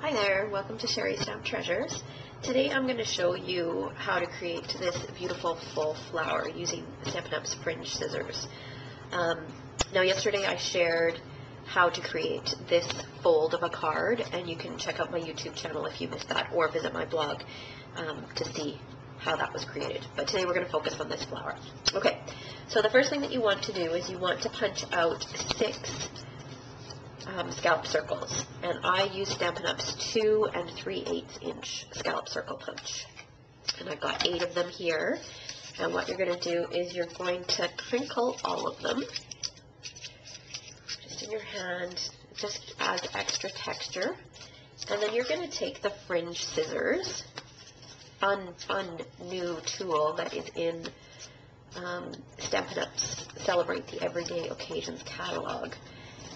Hi there, welcome to Sherry Stamp Treasures. Today I'm going to show you how to create this beautiful full flower using Stampin' Up's Fringe scissors. Now yesterday I shared how to create this fold of a card, and you can check out my YouTube channel if you missed that, or visit my blog to see how that was created. But today we're going to focus on this flower. Okay, so the first thing that you want to do is you want to punch out 6 scallop circles, and I use Stampin' Up's 2 3/8 inch scallop circle punch, and I've got 8 of them here. And what you're going to do is you're going to crinkle all of them just in your hand. It just adds extra texture. And then you're going to take the Fringe scissors, fun new tool that is in Stampin' Up's Celebrate the Everyday Occasions catalog.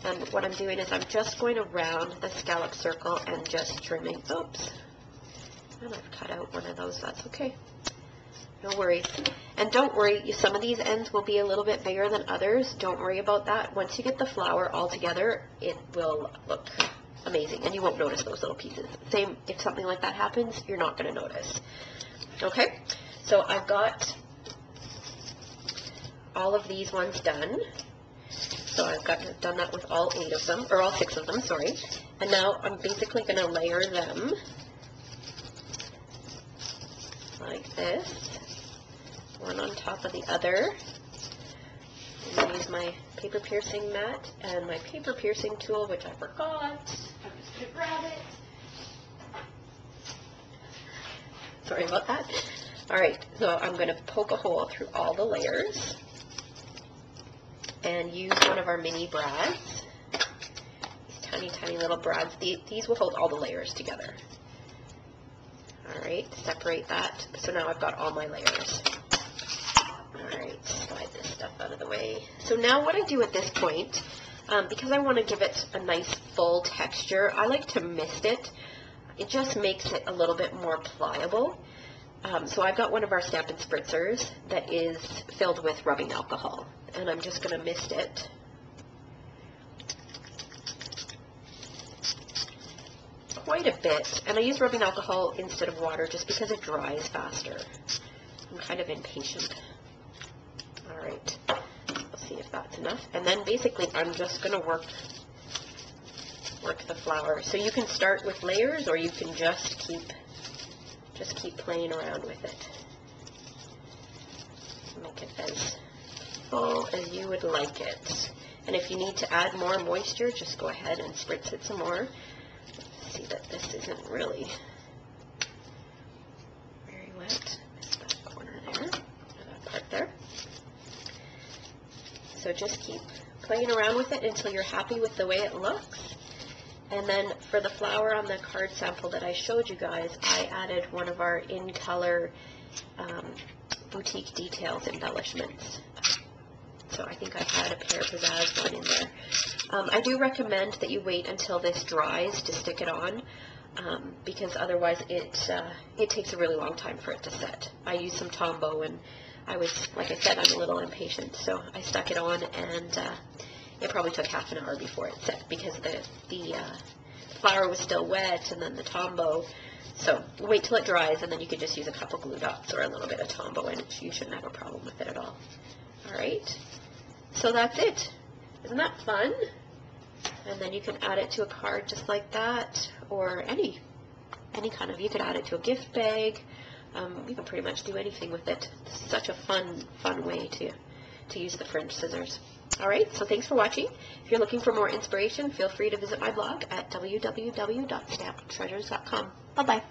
And what I'm doing is I'm just going around the scallop circle and just trimming. Oops. And I've cut out one of those. That's okay. No worries. And don't worry, some of these ends will be a little bit bigger than others. Don't worry about that. Once you get the flower all together, it will look amazing, and you won't notice those little pieces. Same, if something like that happens, you're not going to notice. Okay? So I've got all of these ones done. So I've done that with all 8 of them, or all 6 of them, sorry. And now I'm basically going to layer them like this, one on top of the other. I'm going to use my paper piercing mat and my paper piercing tool, which I forgot. I'm just going to grab it. Sorry about that. Alright, so I'm going to poke a hole through all the layers and use one of our mini brads. These tiny little brads. These will hold all the layers together. Alright, separate that. So now I've got all my layers. Alright, slide this stuff out of the way. So now what I do at this point, because I want to give it a nice full texture, I like to mist it. It just makes it a little bit more pliable. So I've got one of our Stampin' Spritzers that is filled with rubbing alcohol, and I'm just going to mist it. Quite a bit, and I use rubbing alcohol instead of water just because it dries faster. I'm kind of impatient. Alright, let's see if that's enough. And then basically I'm just going to work the flower. So you can start with layers, or you can just keep playing around with it. Make it as full as you would like it. And if you need to add more moisture, just go ahead and spritz it some more. See that this isn't really very wet. That corner there, that part there. So just keep playing around with it until you're happy with the way it looks. And then for the flower on the card sample that I showed you guys, I added one of our in-color boutique details embellishments. So I think I had a pear pizzazz one in there. I do recommend that you wait until this dries to stick it on, because otherwise it takes a really long time for it to set. I used some Tombow, and like I said, I'm a little impatient, so I stuck it on, and it probably took half an hour before it set, because the flower was still wet, and then the Tombow. So wait till it dries, and then you could just use a couple glue dots or a little bit of Tombow, and you shouldn't have a problem with it at all. Alright, so that's it. Isn't that fun? And then you can add it to a card just like that, or any kind of, you could add it to a gift bag. You can pretty much do anything with it. It's such a fun way to use the Fringe scissors. Alright, so thanks for watching. If you're looking for more inspiration, feel free to visit my blog at www.stamptreasures.com. Bye-bye.